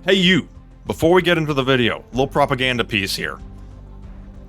Hey you, before we get into the video, little propaganda piece here.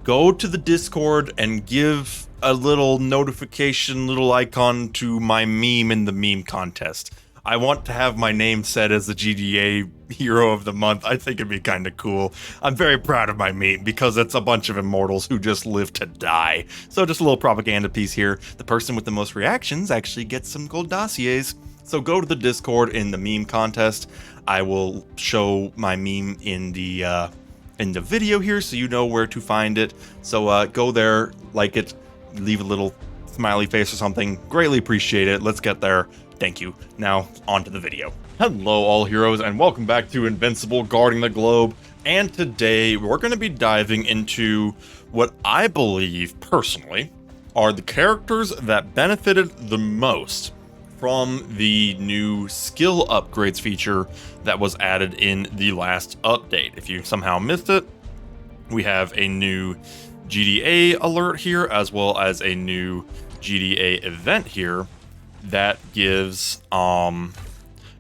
Go to the Discord and give a little notification, little icon to my meme in the meme contest. I want to have my name set as the GDA Hero of the Month. I think it'd be kind of cool. I'm very proud of my meme because it's a bunch of immortals who just live to die. So just a little propaganda piece here. The person with the most reactions actually gets some gold dossiers. So go to the Discord in the meme contest. I will show my meme in the video here so you know where to find it. So go there, like it, leave a little smiley face or something. Greatly appreciate it. Let's get there. Thank you. Now, on to the video. Hello, all heroes, and welcome back to Invincible, Guarding the Globe. And today, we're going to be diving into what I believe, personally, are the characters that benefited the most from the new skill upgrades feature that was added in the last update. If you somehow missed it, we have a new GDA alert here, as well as a new GDA event here that gives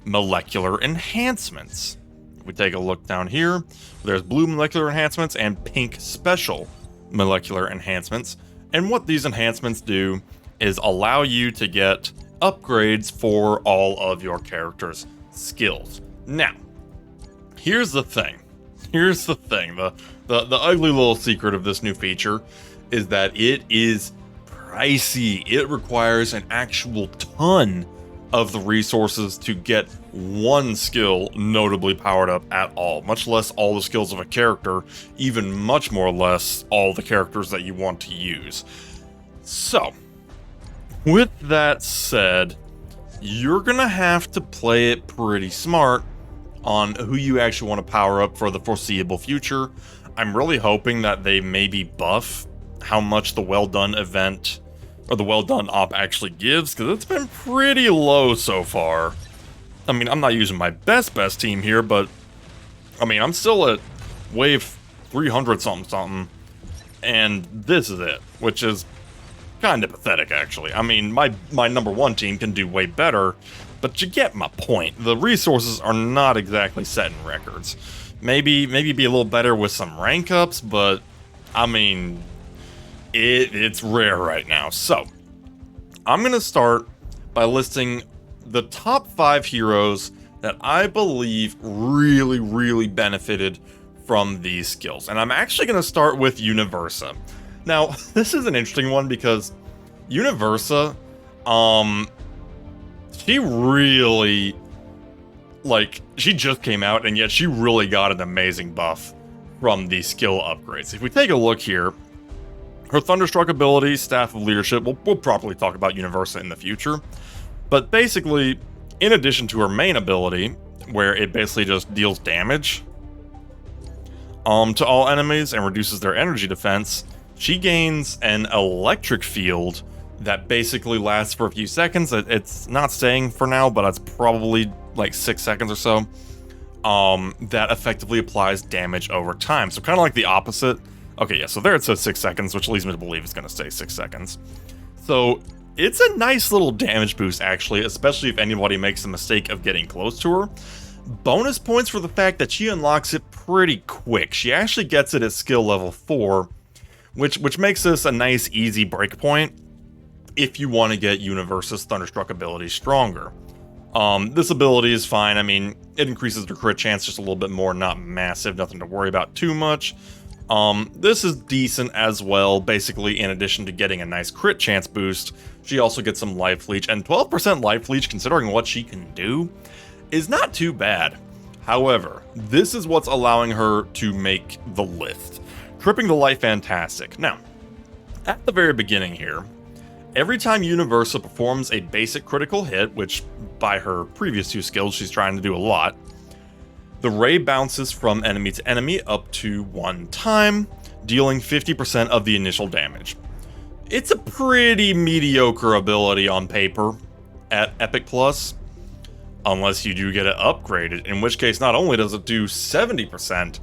molecular enhancements. If we take a look down here, there's blue molecular enhancements and pink special molecular enhancements. And what these enhancements do is allow you to get upgrades for all of your character's skills. Now, here's the thing. The ugly little secret of this new feature is that it is pricey. It requires an actual ton of the resources to get one skill notably powered up at all, much less all the skills of a character, even much more less all the characters that you want to use. So, with that said, you're gonna have to play it pretty smart on who you actually want to power up for the foreseeable future. I'm really hoping that they maybe buff how much the Well Done event or the Well Done op actually gives, because it's been pretty low so far. I mean, I'm not using my best team here, but I mean, I'm still at wave 300 something, and this is it, which is kind of pathetic, actually. I mean, my number one team can do way better, but you get my point. The resources are not exactly setting records. Maybe be a little better with some rank ups, but I mean, it's rare right now. So, I'm gonna start by listing the top 5 heroes that I believe really benefited from these skills. And I'm actually gonna start with Universa. Now, this is an interesting one because Universa, she really, she just came out, and yet she really got an amazing buff from the skill upgrades. If we take a look here, her Thunderstruck ability, Staff of Leadership, we'll probably talk about Universa in the future, but basically, in addition to her main ability, where it basically just deals damage to all enemies and reduces their energy defense, she gains an electric field that basically lasts for a few seconds. It's not staying for now, but it's probably like 6 seconds or so. That effectively applies damage over time. So kind of like the opposite. Okay, yeah, so there it says 6 seconds, which leads me to believe it's going to stay 6 seconds. So it's a nice little damage boost, actually, especially if anybody makes the mistake of getting close to her. Bonus points for the fact that she unlocks it pretty quick. She actually gets it at skill level 4, which makes this a nice, easy breakpoint if you want to get Universa's Thunderstruck ability stronger. This ability is fine. I mean, it increases the crit chance just a little bit more, not massive, nothing to worry about too much. This is decent as well. Basically, in addition to getting a nice crit chance boost, she also gets some life leech, and 12% life leech, considering what she can do, is not too bad. However, this is what's allowing her to make the list. Tripping the Light Fantastic. Now, at the very beginning here, every time Universa performs a basic critical hit, which by her previous 2 skills she's trying to do a lot, the ray bounces from enemy to enemy up to 1 time, dealing 50% of the initial damage. It's a pretty mediocre ability on paper at Epic Plus, unless you do get it upgraded, in which case not only does it do 70%,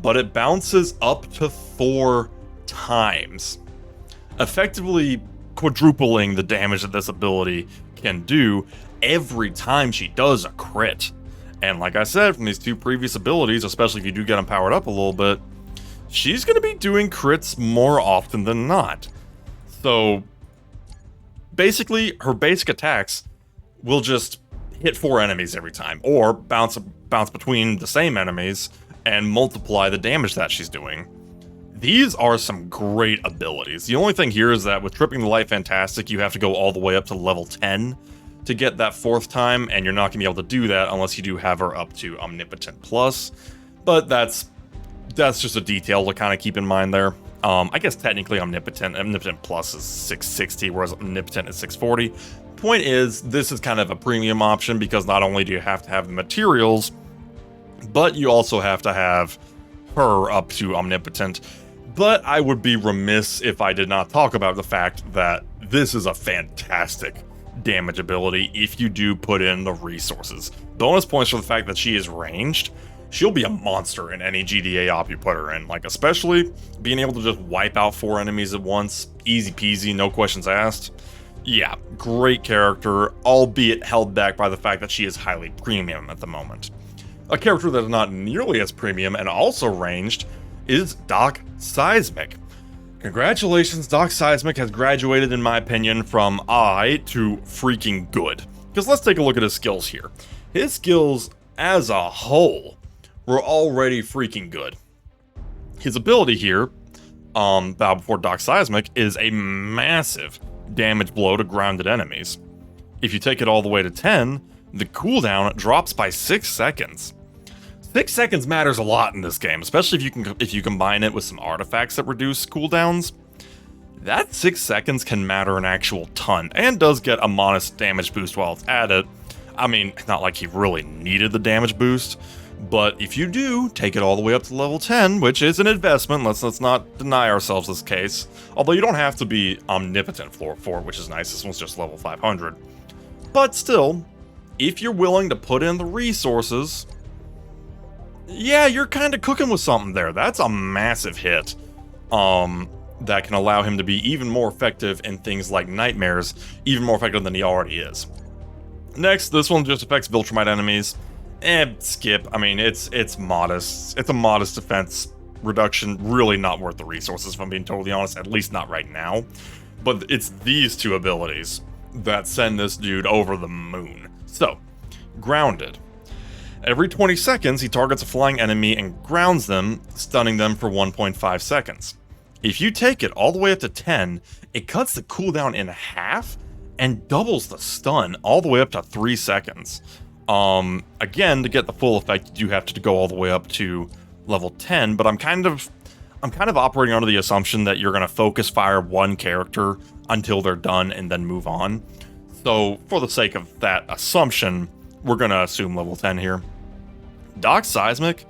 but it bounces up to 4 times, effectively quadrupling the damage that this ability can do every time she does a crit. And like I said, from these two previous abilities, especially if you do get them powered up a little bit, she's going to be doing crits more often than not. So basically, her basic attacks will just hit 4 enemies every time, or bounce between the same enemies and multiply the damage that she's doing. These are some great abilities. The only thing here is that with Tripping the Light Fantastic, you have to go all the way up to level 10 to get that 4th time, and you're not going to be able to do that unless you do have her up to Omnipotent Plus. But that's just a detail to kind of keep in mind there. I guess technically Omnipotent Plus is 660, whereas Omnipotent is 640. Point is, this is kind of a premium option because not only do you have to have the materials, but you also have to have her up to Omnipotent. But I would be remiss if I did not talk about the fact that this is a fantastic damage ability if you do put in the resources. Bonus points for the fact that she is ranged. She'll be a monster in any GDA op you put her in, like especially being able to just wipe out 4 enemies at once. Easy peasy, no questions asked. Yeah, great character, albeit held back by the fact that she is highly premium at the moment. A character that is not nearly as premium and also ranged is Doc Seismic. Congratulations, Doc Seismic has graduated, in my opinion, from I to freaking good. Because let's take a look at his skills here. His skills as a whole were already freaking good. His ability here, Bow Before Doc Seismic, is a massive damage blow to grounded enemies. If you take it all the way to 10, the cooldown drops by 6 seconds. 6 seconds matters a lot in this game, especially if you combine it with some artifacts that reduce cooldowns. That 6 seconds can matter an actual ton, and does get a modest damage boost while it's at it. I mean, not like he really needed the damage boost, but if you do take it all the way up to level 10, which is an investment, let's not deny ourselves this case, although you don't have to be Omnipotent for it, which is nice. This one's just level 500. But still, if you're willing to put in the resources, yeah, you're kind of cooking with something there. That's a massive hit that can allow him to be even more effective in things like nightmares, even more effective than he already is. Next, this one just affects Viltrumite enemies. Skip. I mean, it's modest. It's a modest defense reduction. Really not worth the resources, if I'm being totally honest, at least not right now. But it's these two abilities that send this dude over the moon. So, Grounded. Every 20 seconds, he targets a flying enemy and grounds them, stunning them for 1.5 seconds. If you take it all the way up to 10, it cuts the cooldown in half and doubles the stun all the way up to 3 seconds. Again, to get the full effect, you do have to go all the way up to level 10, but I'm kind of operating under the assumption that you're going to focus fire one character until they're done and then move on. So, for the sake of that assumption, we're going to assume level 10 here. Doc Seismic,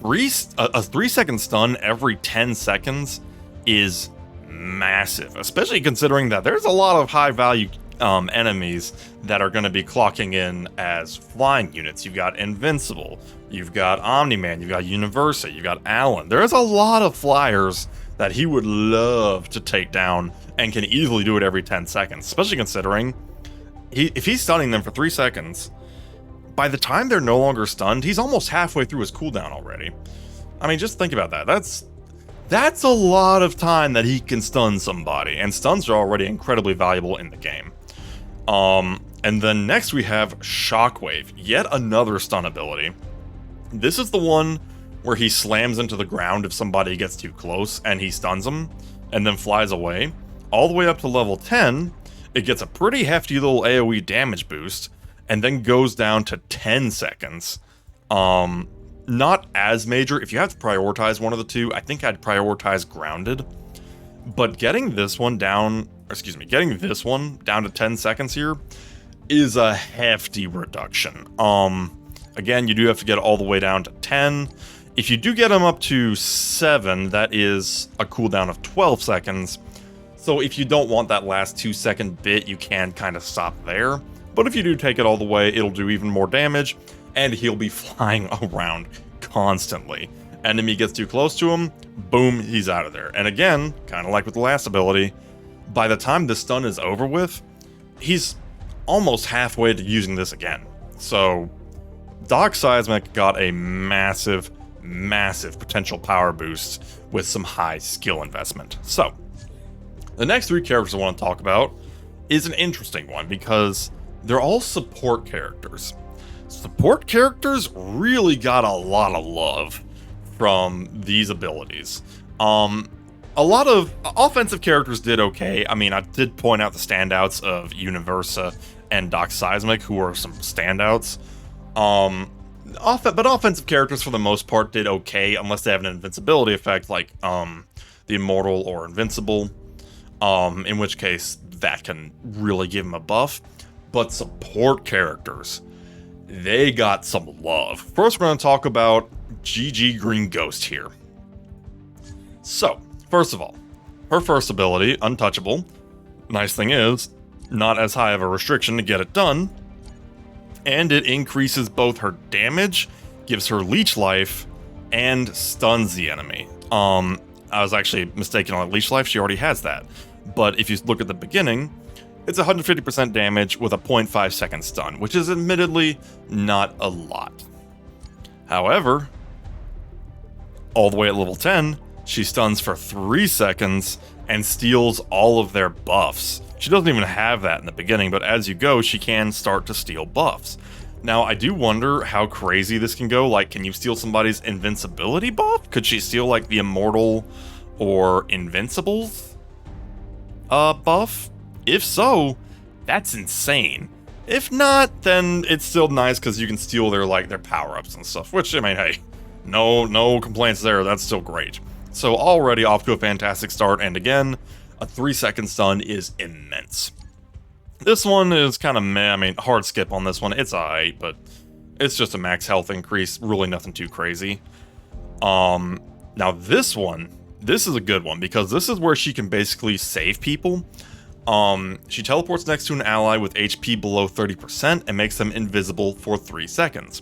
a 3-second stun every 10 seconds is massive, especially considering that there's a lot of high-value enemies that are going to be clocking in as flying units. You've got Invincible, you've got Omni-Man, you've got Universa, you've got Alan. There's a lot of flyers that he would love to take down and can easily do it every 10 seconds, especially considering if he's stunning them for 3 seconds, by the time they're no longer stunned, he's almost halfway through his cooldown already. I mean, just think about that. That's a lot of time that he can stun somebody, and stuns are already incredibly valuable in the game. And then next we have Shockwave, yet another stun ability. This is the one where he slams into the ground if somebody gets too close, and he stuns them, and then flies away. All the way up to level 10, it gets a pretty hefty little AoE damage boost, and then goes down to 10 seconds. Not as major. If you have to prioritize one of the two, I think I'd prioritize Grounded. But getting this one down to 10 seconds here is a hefty reduction. Again, you do have to get all the way down to 10. If you do get them up to 7, that is a cooldown of 12 seconds. So if you don't want that last 2-second bit, you can kind of stop there. But if you do take it all the way, it'll do even more damage, and he'll be flying around constantly. Enemy gets too close to him, boom, he's out of there. And again, kind of like with the last ability, by the time the stun is over with, he's almost halfway to using this again. So Doc Seismic got a massive, massive potential power boost with some high skill investment. So, the next 3 characters I want to talk about is an interesting one because they're all support characters. Support characters really got a lot of love from these abilities. A lot of offensive characters did okay. I mean, I did point out the standouts of Universa and Doc Seismic, who are some standouts. But offensive characters, for the most part, did okay, unless they have an invincibility effect, like the Immortal or Invincible. In which case, that can really give them a buff. But support characters, they got some love. First, we're going to talk about GG Green Ghost here. So, first of all, her first ability, Untouchable. Nice thing is, not as high of a restriction to get it done. And it increases both her damage, gives her leech life, and stuns the enemy. I was actually mistaken on leech life, she already has that. But if you look at the beginning, it's 150% damage with a 0.5 second stun, which is admittedly not a lot. However, all the way at level 10, she stuns for 3 seconds and steals all of their buffs. She doesn't even have that in the beginning, but as you go, she can start to steal buffs. Now, I do wonder how crazy this can go. Like, can you steal somebody's invincibility buff? Could she steal, like, the Immortal or Invincible's buff? If so, that's insane. If not, then it's still nice because you can steal their, like, their power-ups and stuff, which, I mean, hey, no complaints there. That's still great. So already off to a fantastic start, and again, a 3-second stun is immense. This one is kind of meh. I mean, hard skip on this one. It's alright, but it's just a max health increase. Really nothing too crazy. Now this one, this is a good one because this is where she can basically save people. She teleports next to an ally with HP below 30% and makes them invisible for 3 seconds.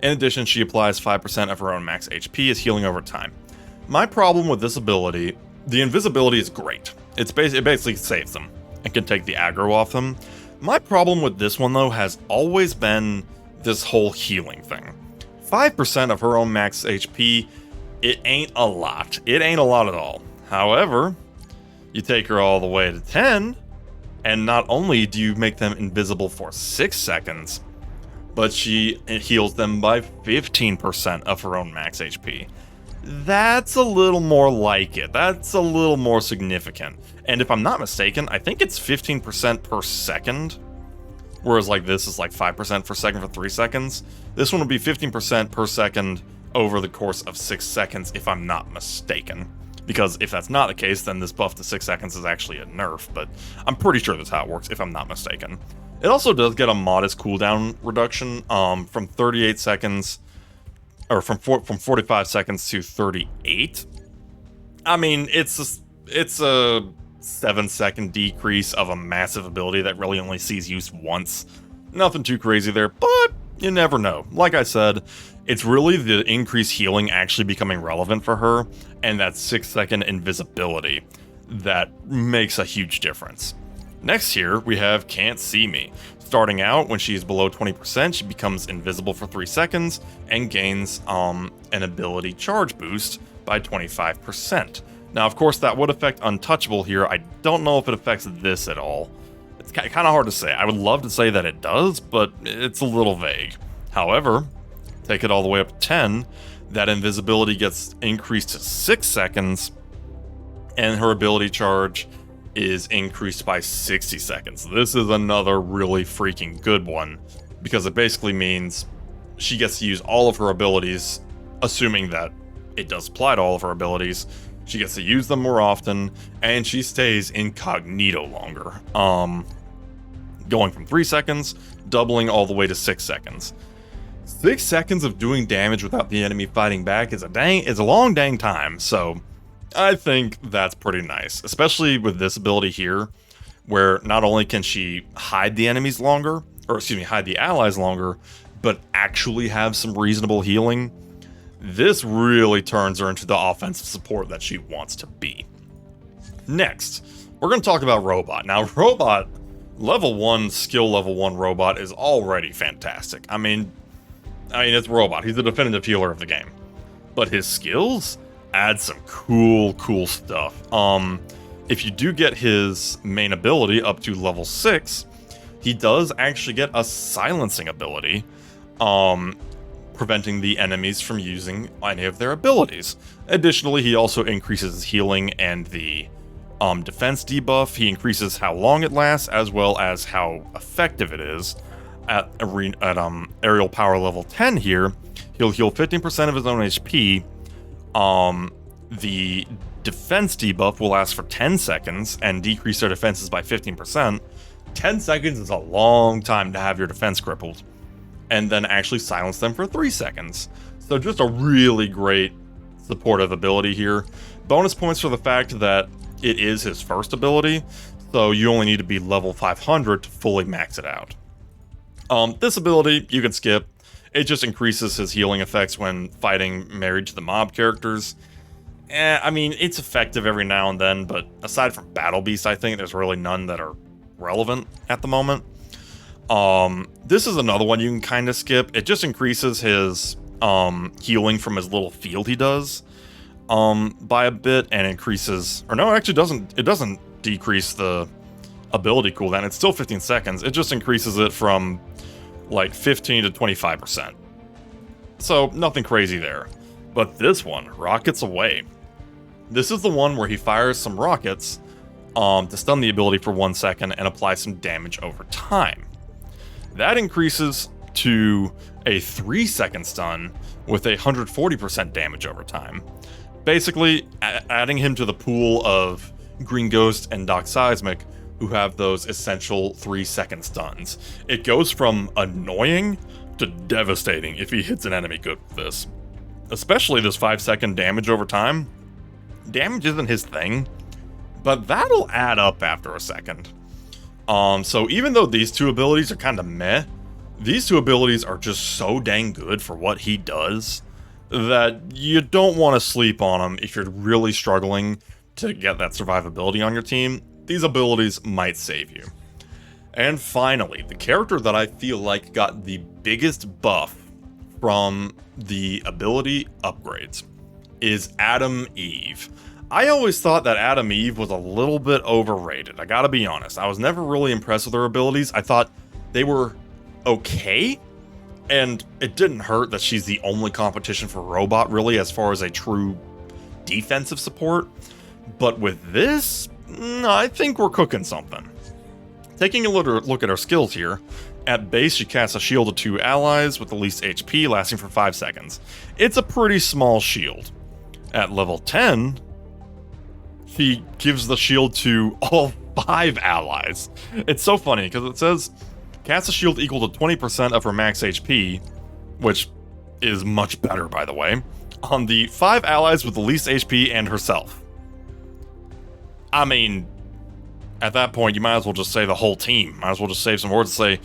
In addition, she applies 5% of her own max HP as healing over time. My problem with this ability, the invisibility is great. It basically saves them and can take the aggro off them. My problem with this one, though, has always been this whole healing thing. 5% of her own max HP, it ain't a lot. It ain't a lot at all. However, you take her all the way to 10, and not only do you make them invisible for 6 seconds, but she heals them by 15% of her own max HP. That's a little more like it. That's a little more significant. And if I'm not mistaken, I think it's 15% per second. Whereas like this is like 5% per second for 3 seconds. This one will be 15% per second over the course of 6 seconds if I'm not mistaken. Because if that's not the case, then this buff to 6 seconds is actually a nerf. But I'm pretty sure that's how it works if I'm not mistaken. It also does get a modest cooldown reduction from 38 seconds... or from 45 seconds to 38. I mean, it's a 7-second decrease of a massive ability that really only sees use once. Nothing too crazy there, but you never know. Like I said, it's really the increased healing actually becoming relevant for her, and that 6-second invisibility that makes a huge difference. Next here, we have Can't See Me. Starting out, when she's below 20%, she becomes invisible for 3 seconds and gains an ability charge boost by 25%. Now, of course, that would affect Untouchable here. I don't know if it affects this at all. It's kind of hard to say. I would love to say that it does, but it's a little vague. However, take it all the way up to 10, that invisibility gets increased to 6 seconds, and her ability charge is increased by 60 seconds. This is another really freaking good one, because it basically means she gets to use all of her abilities, assuming that it does apply to all of her abilities. She gets to use them more often, and she stays incognito longer. Going from 3 seconds, doubling all the way to 6 seconds. 6 seconds of doing damage without the enemy fighting back is a long dang time, so I think that's pretty nice, especially with this ability here, where not only can she hide the enemies longer, or excuse me, hide the allies longer, but actually have some reasonable healing. This really turns her into the offensive support that she wants to be. Next, we're going to talk about Robot. Now, Robot, level 1, skill level 1 Robot is already fantastic. I mean, I mean, it's Robot. He's the definitive healer of the game. But his skills add some cool stuff. If you do get his main ability up to level 6, he does actually get a silencing ability, preventing the enemies from using any of their abilities. Additionally, he also increases healing and the defense debuff. He increases how long it lasts, as well as how effective it is. At aerial power level 10 here, he'll heal 15% of his own HP. The defense debuff will last for 10 seconds and decrease their defenses by 15%. 10 seconds is a long time to have your defense crippled, and then actually silence them for 3 seconds. So just a really great supportive ability here. Bonus points for the fact that it is his first ability, so you only need to be level 500 to fully max it out. This ability, you can skip. It just increases his healing effects when fighting married to the mob characters. I mean, it's effective every now and then, but aside from Battle Beast, I think there's really none that are relevant at the moment. This is another one you can kind of skip. It just increases his healing from his little field he does by a bit, and increases, or no, it actually doesn't. It doesn't decrease the ability cooldown. It's still 15 seconds. It just increases it from like 15 to 25%. So nothing crazy there. But this one, Rockets Away. This is the one where he fires some rockets to stun the ability for 1 second and apply some damage over time. That increases to a 3-second stun with 140% damage over time. Basically, adding him to the pool of Green Ghost and Doc Seismic, who have those essential 3-second stuns. It goes from annoying to devastating if he hits an enemy good with this. Especially this 5-second damage over time. Damage isn't his thing, but that'll add up after a second. So even though these two abilities are kind of meh, these two abilities are just so dang good for what he does that you don't want to sleep on them if you're really struggling to get that survivability on your team. These abilities might save you. And finally, the character that I feel like got the biggest buff from the ability upgrades is Adam Eve. I always thought that Adam Eve was a little bit overrated. I gotta be honest. I was never really impressed with her abilities. I thought they were okay, and it didn't hurt that she's the only competition for Robot, really, as far as a true defensive support. But with this, I think we're cooking something. Taking a look at her skills here, at base she casts a shield to 2 allies with the least HP, lasting for 5 seconds. It's a pretty small shield. At level 10, she gives the shield to all 5 allies. It's so funny, because it says, cast a shield equal to 20% of her max HP, which is much better, by the way, on the 5 allies with the least HP and herself. I mean, at that point, you might as well just say the whole team. Might as well just save some words and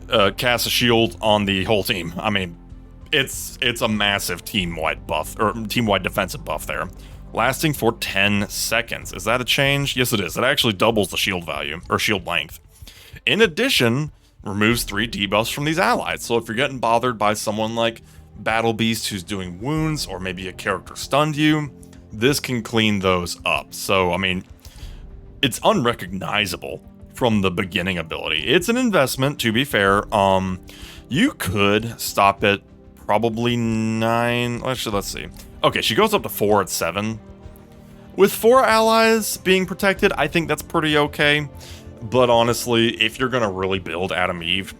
say, cast a shield on the whole team. I mean, it's a massive team-wide buff, or team-wide defensive buff there. Lasting for 10 seconds. Is that a change? Yes, it is. It actually doubles the shield value, or shield length. In addition, removes 3 debuffs from these allies. So if you're getting bothered by someone like Battle Beast who's doing wounds, or maybe a character stunned you, this can clean those up. So, I mean, it's unrecognizable from the beginning ability. It's an investment, to be fair. You could stop it probably 9. Actually, let's see. Okay, she goes up to 4 at 7. With 4 allies being protected, I think that's pretty okay. But honestly, if you're gonna really build Adam Eve,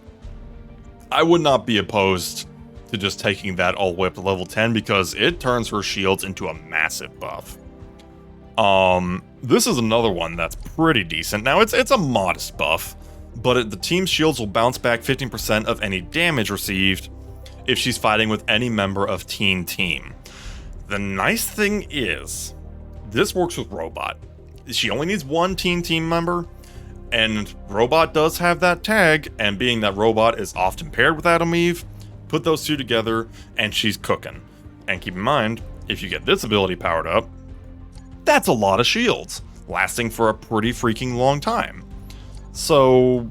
I would not be opposed to just taking that all the way up to level 10, because it turns her shields into a massive buff. This is another one that's pretty decent. Now, it's a modest buff, but the team's shields will bounce back 15% of any damage received if she's fighting with any member of Team. The nice thing is, this works with Robot. She only needs 1 team member, and Robot does have that tag, and being that Robot is often paired with Adam Eve, put those two together, and she's cooking. And keep in mind, if you get this ability powered up, that's a lot of shields, lasting for a pretty freaking long time. So,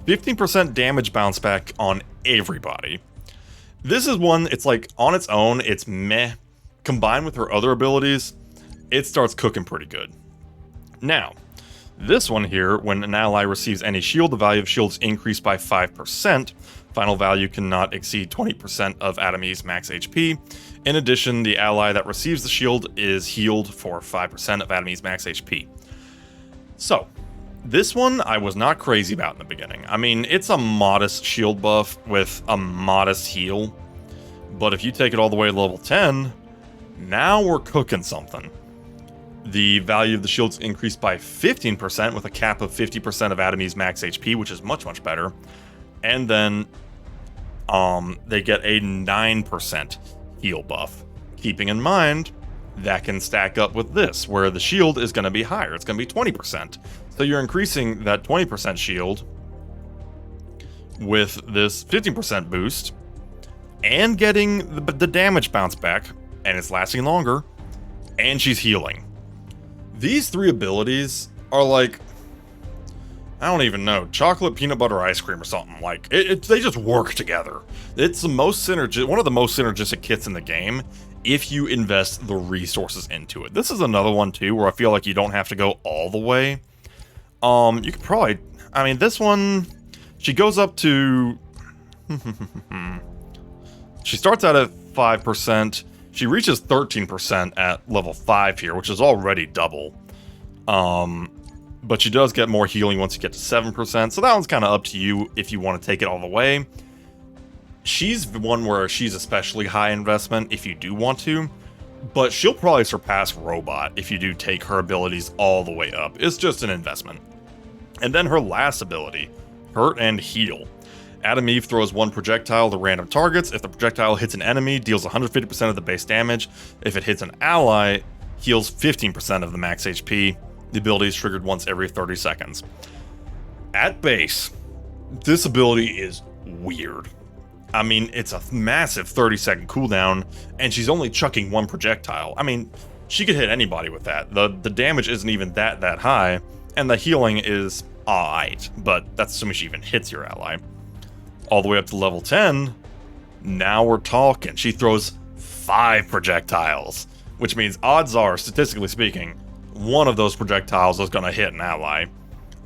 15% damage bounce back on everybody. This is one, it's like, on its own, it's meh. Combined with her other abilities, it starts cooking pretty good. Now, this one here, when an ally receives any shield, the value of shield is increased by 5%. Final value cannot exceed 20% of Adam Eve's max HP. In addition, the ally that receives the shield is healed for 5% of Adam Eve's max HP. So, this one I was not crazy about in the beginning. I mean, it's a modest shield buff with a modest heal. But if you take it all the way to level 10, now we're cooking something. The value of the shields increased by 15% with a cap of 50% of Adam Eve's max HP, which is much, much better. And then they get a 9% heal buff. Keeping in mind, that can stack up with this, where the shield is going to be higher. It's going to be 20%. So you're increasing that 20% shield with this 15% boost and getting the damage bounce back, and it's lasting longer, and she's healing. These three abilities are like, I don't even know, chocolate peanut butter ice cream or something. Like, they just work together. It's the most one of the most synergistic kits in the game if you invest the resources into it. This is another one too where I feel like you don't have to go all the way. You could probably, I mean, this one, she goes up to, she starts out at 5%. She reaches 13% at level 5 here, which is already double. But she does get more healing once you get to 7%, so that one's kind of up to you if you want to take it all the way. She's one where she's especially high investment if you do want to, but she'll probably surpass Robot if you do take her abilities all the way up. It's just an investment. And then her last ability, Hurt and Heal. Adam Eve throws one projectile to random targets. If the projectile hits an enemy, deals 150% of the base damage. If it hits an ally, heals 15% of the max HP. The ability is triggered once every 30 seconds. At base, this ability is weird. I mean, it's a massive 30-second cooldown, and she's only chucking one projectile. I mean, she could hit anybody with that. The damage isn't even that high, and the healing is alright, but that's assuming she even hits your ally. All the way up to level 10, now we're talking. She throws 5 projectiles, which means odds are, statistically speaking, one of those projectiles is going to hit an ally.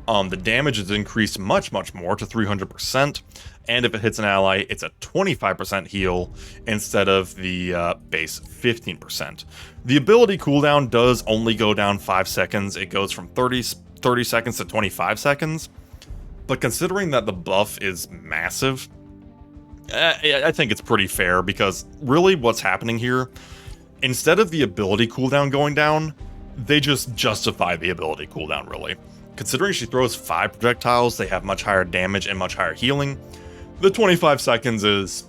The damage is increased much, much more to 300%, and if it hits an ally, it's a 25% heal instead of the base 15%. The ability cooldown does only go down 5 seconds. It goes from 30 seconds to 25 seconds. But considering that the buff is massive, I think it's pretty fair, because really what's happening here, instead of the ability cooldown going down, they just justify the ability cooldown, really. Considering she throws 5 projectiles, they have much higher damage and much higher healing, the 25 seconds is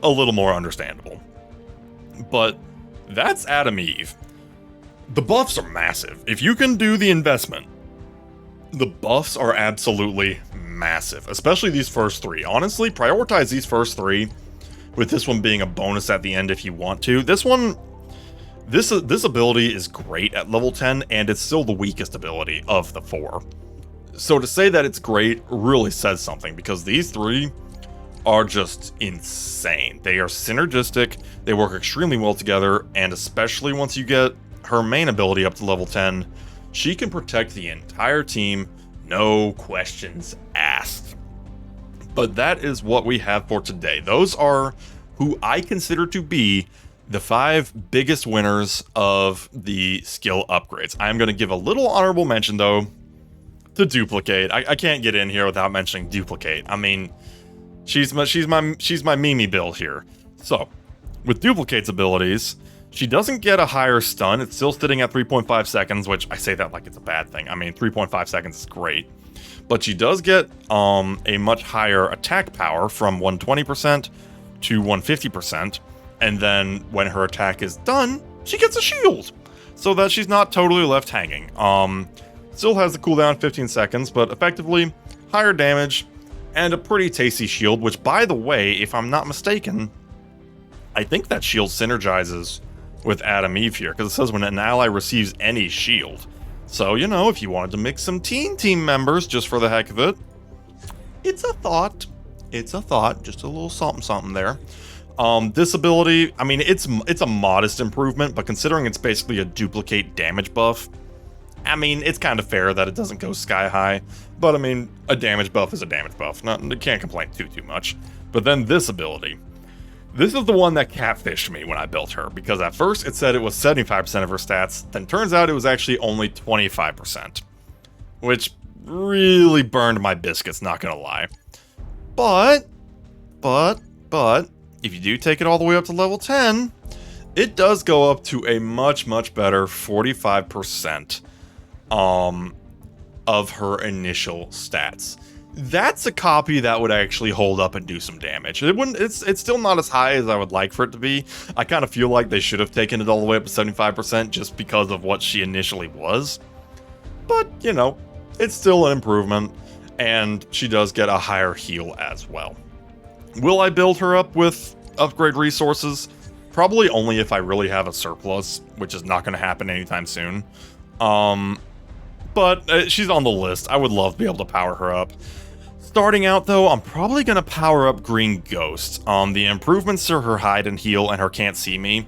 a little more understandable. But that's Adam Eve. The buffs are massive. If you can do the investment, the buffs are absolutely massive, especially these first 3. Honestly, prioritize these first 3, with this one being a bonus at the end if you want to. This ability is great at level 10, and it's still the weakest ability of the 4. So to say that it's great really says something, because these 3 are just insane. They are synergistic, they work extremely well together, and especially once you get her main ability up to level 10, she can protect the entire team, no questions asked. But that is what we have for today. Those are who I consider to be the 5 biggest winners of the skill upgrades. I'm going to give a little honorable mention, though, to Duplicate. I can't get in here without mentioning Duplicate. I mean, she's my Mimi build here. So, with Duplicate's abilities, she doesn't get a higher stun. It's still sitting at 3.5 seconds, which I say that like it's a bad thing. I mean, 3.5 seconds is great. But she does get a much higher attack power from 120% to 150%. And then when her attack is done, she gets a shield, so that she's not totally left hanging. Still has the cooldown 15 seconds, but effectively higher damage and a pretty tasty shield, which, by the way, if I'm not mistaken, I think that shield synergizes with Adam Eve here, because it says when an ally receives any shield. So, you know, if you wanted to mix some team members just for the heck of it, it's a thought. It's a thought, just a little something there. This ability, I mean, it's a modest improvement, but considering it's basically a duplicate damage buff, I mean, it's kind of fair that it doesn't go sky high. But I mean, a damage buff is a damage buff. Can't complain too much. But then this ability. This is the one that catfished me when I built her, because at first it said it was 75% of her stats, then turns out it was actually only 25%. Which really burned my biscuits, not gonna lie. But, if you do take it all the way up to level 10, it does go up to a much better 45% of her initial stats. That's a copy that would actually hold up and do some damage. It wouldn't. It's still not as high as I would like for it to be. I kind of feel like they should have taken it all the way up to 75% just because of what she initially was. But, you know, it's still an improvement, and she does get a higher heal as well. Will I build her up with upgrade resources? Probably only if I really have a surplus, which is not going to happen anytime soon. But she's on the list. I would love to be able to power her up. Starting out, though, I'm probably going to power up Green Ghost. The improvements to her hide and heal and her can't see me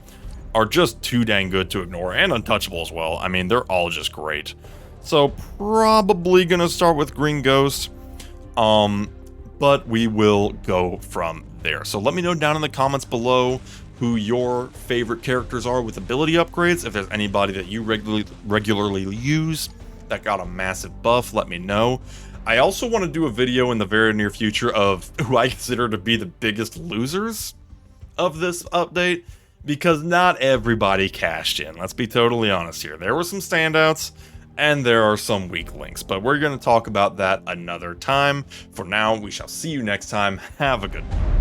are just too dang good to ignore, and untouchable as well. I mean, they're all just great. So probably going to start with Green Ghost, but we will go from there. So let me know down in the comments below who your favorite characters are with ability upgrades. If there's anybody that you regularly use that got a massive buff, let me know. I also want to do a video in the very near future of who I consider to be the biggest losers of this update, because not everybody cashed in. Let's be totally honest here. There were some standouts, and there are some weak links, but we're going to talk about that another time. For now, we shall see you next time. Have a good one.